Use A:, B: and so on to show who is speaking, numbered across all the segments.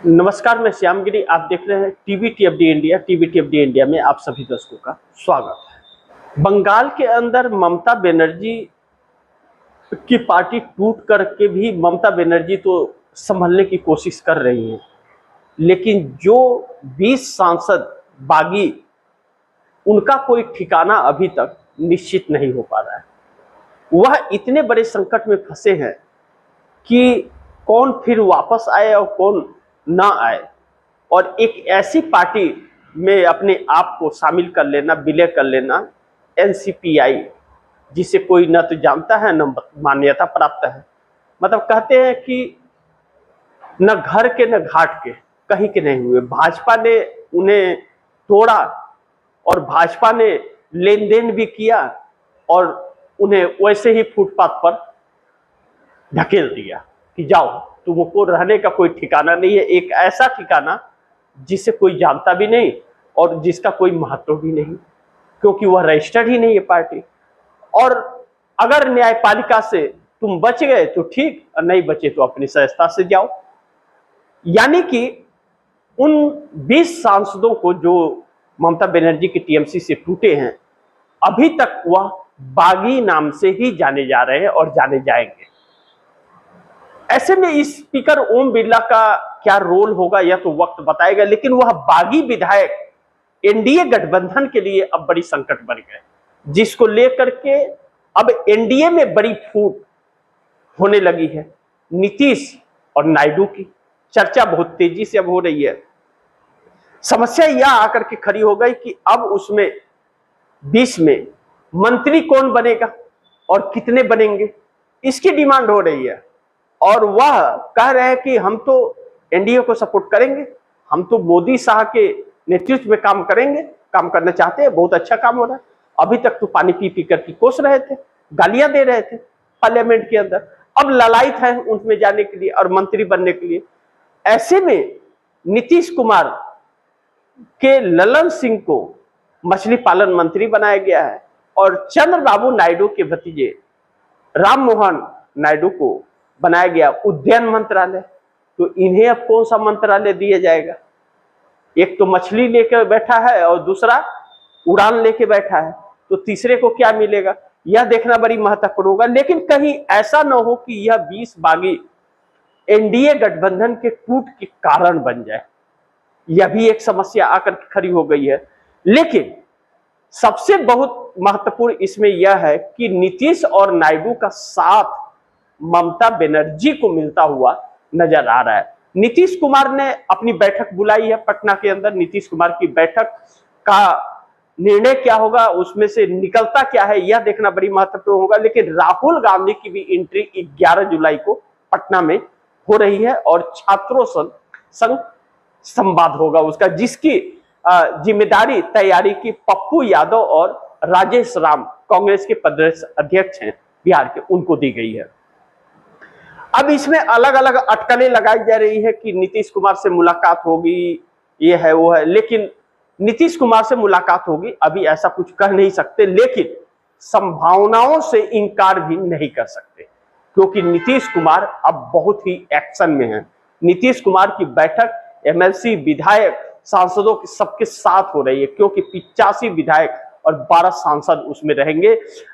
A: नमस्कार, मैं श्यामगिरी। आप देख रहे हैं टीवीटीएफडी इंडिया। टीवीटीएफडी इंडिया में आप सभी दर्शकों का स्वागत है। बंगाल के अंदर ममता बनर्जी की पार्टी टूट करके भी ममता बनर्जी तो संभलने की कोशिश कर रही हैं, लेकिन जो 20 सांसद बागी, उनका कोई ठिकाना अभी तक निश्चित नहीं हो पा रहा है। वह इतने बड़े संकट में फंसे हैं कि कौन फिर वापस आए और कौन ना आए, और एक ऐसी पार्टी में अपने आप को शामिल कर लेना, विलय कर लेना, एनसीपीआई, जिसे कोई न तो जानता है न मान्यता प्राप्त है। मतलब कहते हैं कि न घर के न घाट के, कहीं के नहीं हुए। भाजपा ने उन्हें तोड़ा और भाजपा ने लेन देन भी किया और उन्हें वैसे ही फुटपाथ पर ढकेल दिया कि जाओ, तुमको रहने का कोई ठिकाना नहीं है। एक ऐसा ठिकाना जिसे कोई जानता भी नहीं और जिसका कोई महत्व भी नहीं, क्योंकि वह रजिस्टर्ड ही नहीं है पार्टी। और अगर न्यायपालिका से तुम बच गए तो ठीक, और नहीं बचे तो अपनी संस्था से जाओ। यानी कि उन 20 सांसदों को जो ममता बनर्जी की टीएमसी से टूटे हैं, अभी तक वह बागी नाम से ही जाने जा रहे हैं और जाने जाएंगे। ऐसे में इस स्पीकर ओम बिरला का क्या रोल होगा यह तो वक्त बताएगा, लेकिन वह बागी विधायक एनडीए गठबंधन के लिए अब बड़ी संकट बन गए, जिसको लेकर के अब एनडीए में बड़ी फूट होने लगी है। नीतीश और नायडू की चर्चा बहुत तेजी से अब हो रही है। समस्या यह आकर के खड़ी हो गई कि अब उसमें 20 में मंत्री कौन बनेगा और कितने बनेंगे, इसकी डिमांड हो रही है। और वह कह रहे हैं कि हम तो एनडीए को सपोर्ट करेंगे, हम तो मोदी शाह के नेतृत्व में काम करेंगे, काम करना चाहते हैं, बहुत अच्छा काम हो रहा है। अभी तक तो पानी पी पी करके कोस रहे थे, गालियां दे रहे थे पार्लियामेंट के अंदर, अब ललायत है उनमें जाने के लिए और मंत्री बनने के लिए। ऐसे में नीतीश कुमार के ललन सिंह को मछली पालन मंत्री बनाया गया है और चंद्रबाबू नायडू के भतीजे राम मोहन नायडू को बनाया गया उद्यान मंत्रालय। तो इन्हें अब कौन सा मंत्रालय दिया जाएगा? एक तो मछली लेकर बैठा है और दूसरा उड़ान लेके बैठा है, तो तीसरे को क्या मिलेगा, यह देखना बड़ी महत्वपूर्ण होगा। लेकिन कहीं ऐसा न हो कि यह 20 बागी एनडीए गठबंधन के टूट के कारण बन जाए, यह भी एक समस्या आकर खड़ी हो गई है। लेकिन सबसे बहुत महत्वपूर्ण इसमें यह है कि नीतीश और नायडू का साथ ममता बनर्जी को मिलता हुआ नजर आ रहा है। नीतीश कुमार ने अपनी बैठक बुलाई है पटना के अंदर। नीतीश कुमार की बैठक का निर्णय क्या होगा, उसमें से निकलता क्या है, यह देखना बड़ी महत्वपूर्ण होगा। लेकिन राहुल गांधी की भी एंट्री 11 जुलाई को पटना में हो रही है और छात्रों संग संवाद होगा उसका, जिसकी जिम्मेदारी तैयारी की पप्पू यादव और राजेश राम, कांग्रेस के प्रदेश अध्यक्ष हैं बिहार के, उनको दी गई है। अब इसमें अलग अलग अटकलें लगाई जा रही है कि नीतीश कुमार से मुलाकात होगी, ये है वो है, लेकिन नीतीश कुमार से मुलाकात होगी अभी ऐसा कुछ कह नहीं सकते, लेकिन संभावनाओं से इनकार भी नहीं कर सकते, क्योंकि नीतीश कुमार अब बहुत ही एक्शन में है। नीतीश कुमार की बैठक एमएलसी, विधायक, सांसदों के सबके साथ हो रही है, क्योंकि 85 विधायक और 12 सांसद उसमें रहेंगे।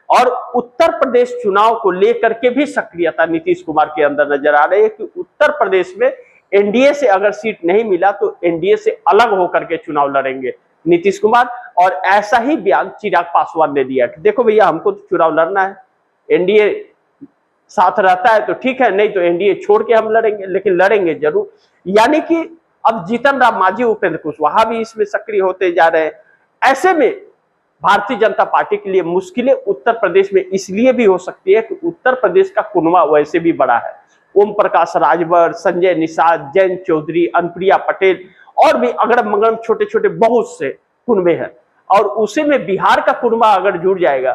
A: और उत्तर प्रदेश चुनाव को लेकर के भी सक्रियता नीतीश कुमार के अंदर नजर आ रही है कि उत्तर प्रदेश में एनडीए से अगर सीट नहीं मिला तो एनडीए से अलग होकर के चुनाव लड़ेंगे नीतीश कुमार। और ऐसा ही बयान चिराग पासवान ने दिया कि देखो भैया, हमको तो चुनाव लड़ना है, एनडीए साथ रहता है तो ठीक है, नहीं तो एनडीए छोड़ के हम लड़ेंगे, लेकिन लड़ेंगे जरूर। यानी कि अब जीतन राम मांझी, उपेंद्र कुशवाहा भी इसमें सक्रिय होते जा रहे हैं। ऐसे में भारतीय जनता पार्टी के लिए मुश्किलें उत्तर प्रदेश में इसलिए भी हो सकती है कि उत्तर प्रदेश का कुनबा वैसे भी बड़ा है। ओम प्रकाश राजभर, संजय निषाद, जयंत चौधरी, अनुप्रिया पटेल और भी अगड़म मगड़म छोटे छोटे बहुत से कुनबे हैं, और उसी में बिहार का कुनबा अगर जुड़ जाएगा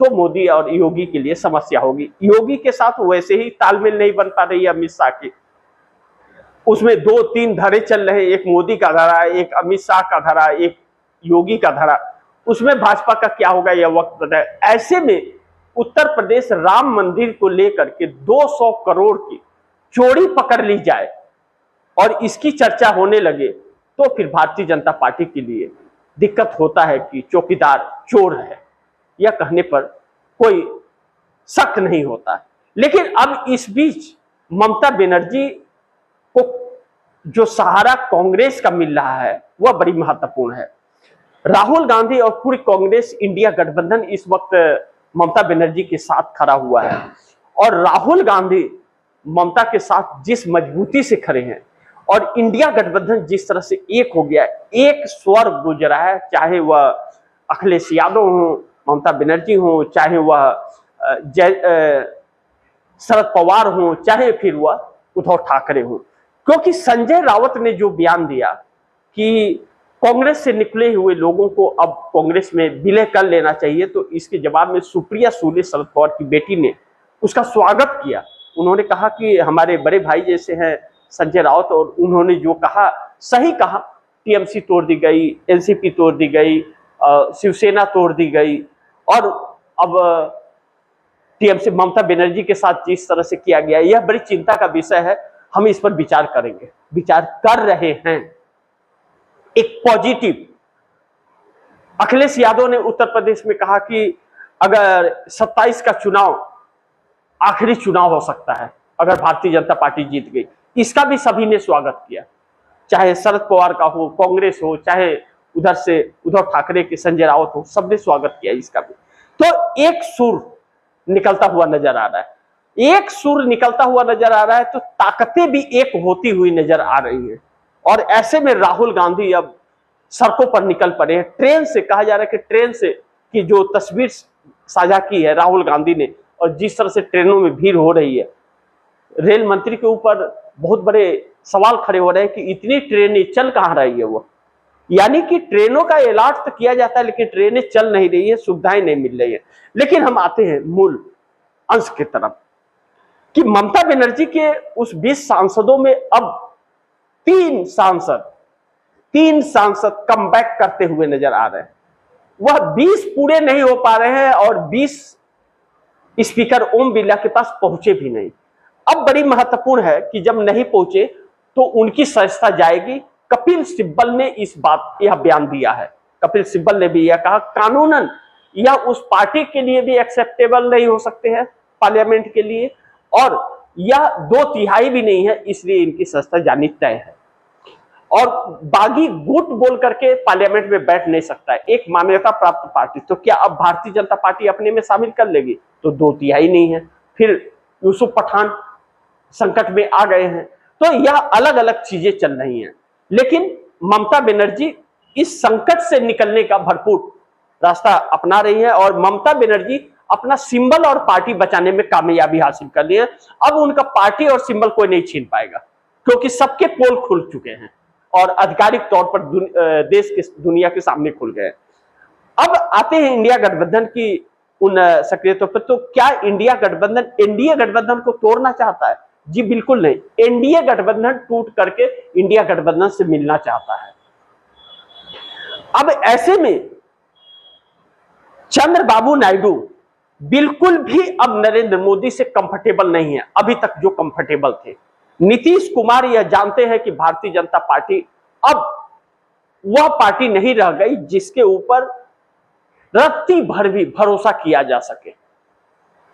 A: तो मोदी और योगी के लिए समस्या होगी। योगी के साथ वैसे ही तालमेल नहीं बन पा रही है अमित शाह की, उसमें 2-3 धारे चल रहे हैं, एक मोदी का धारा, एक अमित शाह का धारा, एक योगी का धारा। उसमें भाजपा का क्या होगा यह वक्त बताए। ऐसे में उत्तर प्रदेश राम मंदिर को लेकर के 200 करोड़ की चोरी पकड़ ली जाए और इसकी चर्चा होने लगे तो फिर भारतीय जनता पार्टी के लिए दिक्कत होता है कि चौकीदार चोर है, यह कहने पर कोई शक नहीं होता। लेकिन अब इस बीच ममता बनर्जी को जो सहारा कांग्रेस का मिल रहा है वह बड़ी महत्वपूर्ण है। राहुल गांधी और पूरी कांग्रेस इंडिया गठबंधन इस वक्त ममता बनर्जी के साथ खड़ा हुआ है और राहुल गांधी ममता के साथ जिस मजबूती से खड़े हैं और इंडिया गठबंधन जिस तरह से एक हो गया है, एक स्वर गुजरा है, चाहे वह अखिलेश यादव हो, ममता बनर्जी हो, चाहे वह शरद पवार हो, चाहे फिर वह उद्धव ठाकरे हो। क्योंकि संजय राउत ने जो बयान दिया कि कांग्रेस से निकले हुए लोगों को अब कांग्रेस में विलय कर लेना चाहिए, तो इसके जवाब में सुप्रिया सुले, शरद पवार की बेटी ने उसका स्वागत किया। उन्होंने कहा कि हमारे बड़े भाई जैसे हैं संजय राउत, और उन्होंने जो कहा सही कहा। टीएमसी तोड़ दी गई, एनसीपी तोड़ दी गई, शिवसेना तोड़ दी गई, और अब टीएमसी ममता बनर्जी के साथ जिस तरह से किया गया, यह बड़ी चिंता का विषय है। हम इस पर विचार करेंगे, विचार कर रहे हैं। एक पॉजिटिव, अखिलेश यादव ने उत्तर प्रदेश में कहा कि अगर 27 का चुनाव आखिरी चुनाव हो सकता है अगर भारतीय जनता पार्टी जीत गई। इसका भी सभी ने स्वागत किया, चाहे शरद पवार का हो, कांग्रेस हो, चाहे उधर से उद्धव ठाकरे के संजय राउत हो, सबने स्वागत किया इसका भी। तो एक सुर निकलता हुआ नजर आ रहा है, एक सुर निकलता हुआ नजर आ रहा है, तो ताकतें भी एक होती हुई नजर आ रही है। और ऐसे में राहुल गांधी अब सड़कों पर निकल पड़े हैं। ट्रेन से कहा जा रहा है कि ट्रेन से की जो तस्वीर साझा की है राहुल गांधी ने, और जिस तरह से ट्रेनों में भीड़ हो रही है, रेल मंत्री के ऊपर बहुत बड़े सवाल खड़े हो रहे हैं कि इतनी ट्रेनें चल कहाँ रही है वो। यानी कि ट्रेनों का अलॉट तो किया जाता है लेकिन ट्रेनें चल नहीं रही है, सुविधाएं नहीं मिल रही है। लेकिन हम आते हैं मूल अंश की तरफ कि ममता बनर्जी के उस 20 सांसदों में अब तीन सांसद कमबैक करते हुए नजर आ रहे हैं। वह 20 पूरे नहीं हो पा रहे हैं और 20 स्पीकर ओम बिरला के पास पहुंचे भी नहीं। अब बड़ी महत्वपूर्ण है कि जब नहीं पहुंचे तो उनकी सदस्यता जाएगी। कपिल सिब्बल ने यह बयान दिया है। कपिल सिब्बल ने भी यह कहा कानूनन यह उस पार्टी के लिए भी एक्सेप्टेबल नहीं हो सकते हैं पार्लियामेंट के लिए, और यह 2/3 भी नहीं है, इसलिए इनकी सदस्यता जानी तय है। और बागी गुट बोल करके पार्लियामेंट में बैठ नहीं सकता है एक मान्यता प्राप्त पार्टी। तो क्या अब भारतीय जनता पार्टी अपने में शामिल कर लेगी? तो 2/3 नहीं है। फिर यूसुफ पठान संकट में आ गए हैं। तो यह अलग अलग चीजें चल रही हैं, लेकिन ममता बनर्जी इस संकट से निकलने का भरपूर रास्ता अपना रही है और ममता बनर्जी अपना सिंबल और पार्टी बचाने में कामयाबी हासिल कर ली है। अब उनका पार्टी और सिंबल कोई नहीं छीन पाएगा, क्योंकि सबके पोल खुल चुके हैं और आधिकारिक तौर पर देश के दुनिया के सामने खुल गए। अब आते हैं इंडिया गठबंधन की उन सक्रियता पर। तो क्या इंडिया गठबंधन एनडीए गठबंधन को तोड़ना चाहता है? जी बिल्कुल नहीं। एनडीए गठबंधन टूट करके इंडिया गठबंधन से मिलना चाहता है। अब ऐसे में चंद्रबाबू नायडू बिल्कुल भी अब नरेंद्र मोदी से कंफर्टेबल नहीं है, अभी तक जो कंफर्टेबल थे। नीतीश कुमार यह जानते हैं कि भारतीय जनता पार्टी अब वह पार्टी नहीं रह गई जिसके ऊपर रत्ती भर भी भरोसा किया जा सके।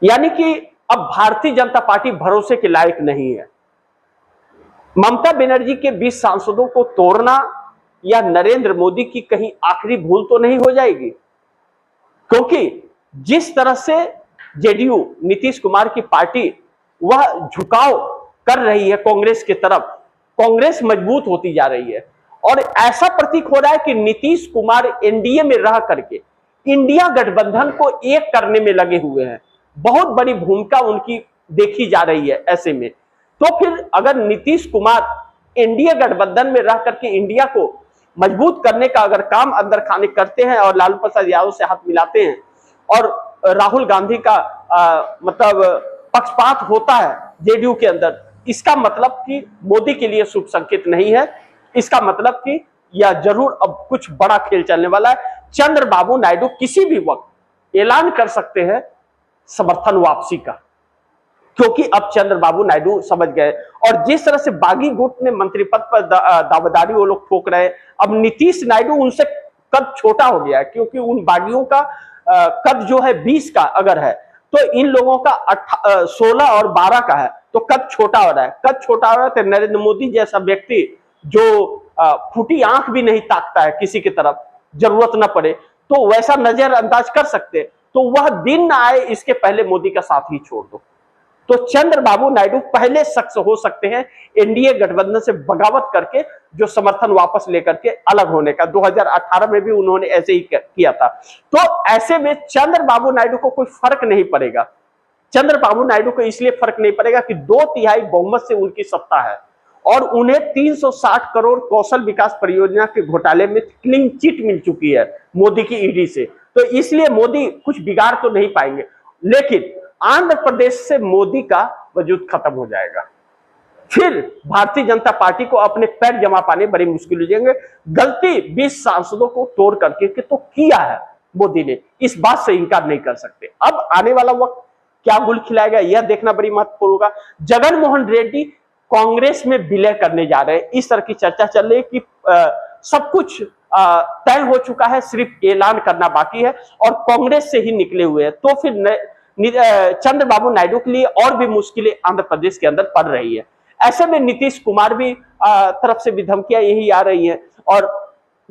A: यानी कि अब भारतीय जनता पार्टी भरोसे के लायक नहीं है। ममता बनर्जी के 20 सांसदों को तोड़ना या नरेंद्र मोदी की कहीं आखिरी भूल तो नहीं हो जाएगी? क्योंकि जिस तरह से जेडीयू नीतीश कुमार की पार्टी वह झुकाव कर रही है कांग्रेस की तरफ, कांग्रेस मजबूत होती जा रही है और ऐसा प्रतीक हो रहा है कि नीतीश कुमार एनडीए में रह करके इंडिया गठबंधन को एक करने में लगे हुए हैं। बहुत बड़ी भूमिका उनकी देखी जा रही है। ऐसे में तो फिर अगर नीतीश कुमार एनडीए गठबंधन में रह करके इंडिया को मजबूत करने का अगर काम अंदर खाने करते हैं और लालू प्रसाद यादव से हाथ मिलाते हैं और राहुल गांधी का मतलब पक्षपात होता है जेडीयू के अंदर, इसका मतलब कि मोदी के लिए शुभ संकेत नहीं है। इसका मतलब कि यह जरूर अब कुछ बड़ा खेल चलने वाला है। चंद्रबाबू नायडू किसी भी वक्त ऐलान कर सकते हैं समर्थन वापसी का। क्योंकि अब चंद्रबाबू नायडू समझ गए। और जिस तरह से बागी गुट ने मंत्री पद पर दावेदारी वो लोग ठोक रहे हैं, अब नीतीश नायडू उनसे कद छोटा हो गया है, क्योंकि उन बागियों का कद जो है 20 का अगर है, तो इन लोगों का 16 और 12 का है, तो कद छोटा हो रहा है। कद छोटा हो रहा है तो नरेंद्र मोदी जैसा व्यक्ति जो फूटी आंख भी नहीं ताकता है किसी की तरफ, जरूरत ना पड़े, तो वैसा नजरअंदाज कर सकते, तो वह दिन ना आए इसके पहले मोदी का साथ ही छोड़ दो। तो चंद्रबाबू नायडू पहले शख्स हो सकते हैं एनडीए गठबंधन से बगावत करके जो समर्थन वापस लेकर के अलग होने का। 2018 में भी उन्होंने ऐसे ही किया था। तो ऐसे में चंद्रबाबू नायडू को कोई फर्क नहीं पड़ेगा। चंद्रबाबू नायडू को इसलिए फर्क नहीं पड़ेगा कि 2/3 बहुमत से उनकी सत्ता है और उन्हें 360 करोड़ कौशल विकास परियोजना के घोटाले में क्लीन चिट मिल चुकी है मोदी की ईडी से। तो इसलिए मोदी कुछ बिगाड़ तो नहीं पाएंगे, लेकिन आंध्र प्रदेश से मोदी का वजूद खत्म हो जाएगा। फिर भारतीय जनता पार्टी को अपने पैर जमा पाने बड़ी मुश्किल हो जाएंगे। गलती 20 सांसदों को तोड़ करके तो किया है मोदी ने, इस बात से इनकार नहीं कर सकते। अब आने वाला वक्त क्या गुल खिलाएगा यह देखना बड़ी महत्वपूर्ण होगा। जगन मोहन रेड्डी कांग्रेस में विलय करने जा रहे हैं, इस तरह की चर्चा चल रही है कि सब कुछ तय हो चुका है, सिर्फ ऐलान करना बाकी है और कांग्रेस से ही निकले हुए हैं। तो फिर चंद्रबाबू नायडू के लिए और भी मुश्किलें आंध्र प्रदेश के अंदर पड़ रही है। ऐसे में नीतीश कुमार भी तरफ से भी धमकियां यही आ रही हैं और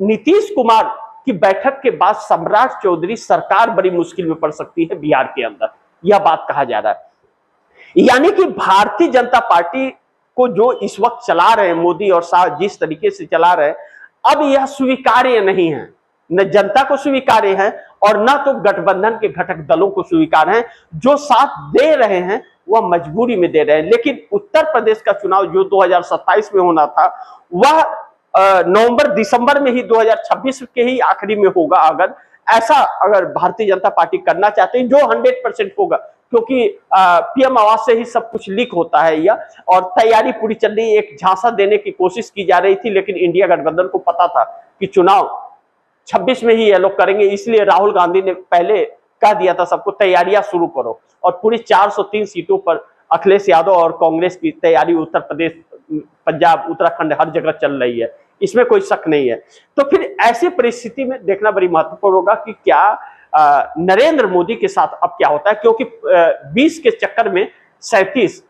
A: नीतीश कुमार की बैठक के बाद सम्राट चौधरी सरकार बड़ी मुश्किल में पड़ सकती है बिहार के अंदर, यह बात कहा जा रहा है। यानी कि भारतीय जनता पार्टी को जो इस वक्त चला रहे हैं मोदी और शाह, जिस तरीके से चला रहे हैं, अब यह स्वीकार्य नहीं है, न जनता को स्वीकार्य है और न तो गठबंधन के घटक दलों को स्वीकार है। जो साथ दे रहे हैं वह मजबूरी में दे रहे हैं। लेकिन उत्तर प्रदेश का चुनाव जो 2027 में होना था वह नवंबर दिसंबर में ही 2026 के ही आखिरी में होगा। अगर भारतीय जनता पार्टी करना चाहते हैं, जो 100% होगा, क्योंकि पीएम आवास से ही सब कुछ लीक होता है यह, और तैयारी पूरी चल रही है। एक झांसा देने की कोशिश की जा रही थी, लेकिन इंडिया गठबंधन को पता था कि चुनाव 26 में ही ये लोग करेंगे, इसलिए राहुल गांधी ने पहले कह दिया था सबको तैयारियां शुरू करो। और पूरी 403 सीटों पर अखिलेश यादव और कांग्रेस की तैयारी उत्तर प्रदेश, पंजाब, उत्तराखंड हर जगह चल रही है, इसमें कोई शक नहीं है। तो फिर ऐसी परिस्थिति में देखना बड़ी महत्वपूर्ण होगा कि क्या नरेंद्र मोदी के साथ अब क्या होता है, क्योंकि 20 के चक्कर में 37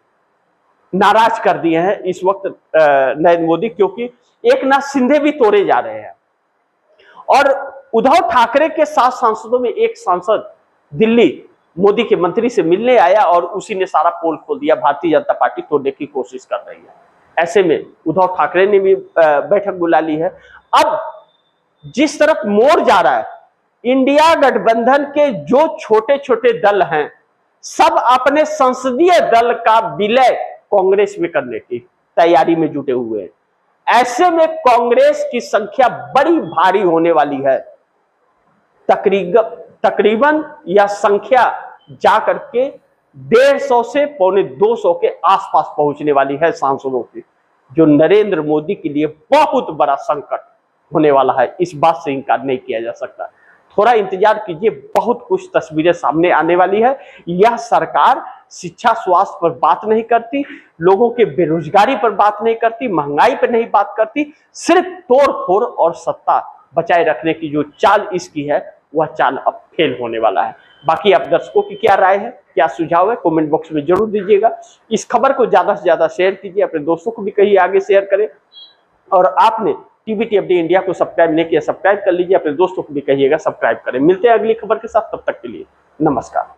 A: नाराज कर दिए हैं इस वक्त नरेंद्र मोदी, क्योंकि एकनाथ शिंदे भी तोड़े जा रहे हैं। और उद्धव ठाकरे के 7 सांसदों में एक सांसद दिल्ली मोदी के मंत्री से मिलने आया और उसी ने सारा पोल खोल दिया। भारतीय जनता पार्टी तोड़ने की कोशिश कर रही है। ऐसे में उद्धव ठाकरे ने भी बैठक बुला ली है। अब जिस तरफ मोड़ जा रहा है, इंडिया गठबंधन के जो छोटे छोटे दल हैं सब अपने संसदीय दल का विलय कांग्रेस में करने की तैयारी में जुटे हुए हैं। ऐसे में कांग्रेस की संख्या बड़ी भारी होने वाली है। तकरीबन यह संख्या जाकर के 150 से 125 के आसपास पहुंचने वाली है सांसदों की, जो नरेंद्र मोदी के लिए बहुत बड़ा संकट होने वाला है। इस बात से इनकार नहीं किया जा सकता। थोड़ा इंतजार कीजिए, बहुत कुछ तस्वीरें सामने आने वाली है। यह सरकार शिक्षा स्वास्थ्य पर बात नहीं करती, लोगों के बेरोजगारी पर बात नहीं करती, महंगाई पर नहीं बात करती, सिर्फ तोड़ फोड़ और सत्ता बचाए रखने की जो चाल इसकी है वह चाल अब फेल होने वाला है। बाकी आप दर्शकों की क्या राय है, क्या सुझाव है, कमेंट बॉक्स में जरूर दीजिएगा। इस खबर को ज्यादा से ज्यादा शेयर कीजिए, अपने दोस्तों को भी कहिए आगे शेयर करें। और आपने टीवीटी अपडेट इंडिया को सब्सक्राइब नहीं किया, सब्सक्राइब कर लीजिए, अपने दोस्तों को भी कहिएगा सब्सक्राइब करें। मिलते हैं अगली खबर के साथ, तब तक के लिए नमस्कार।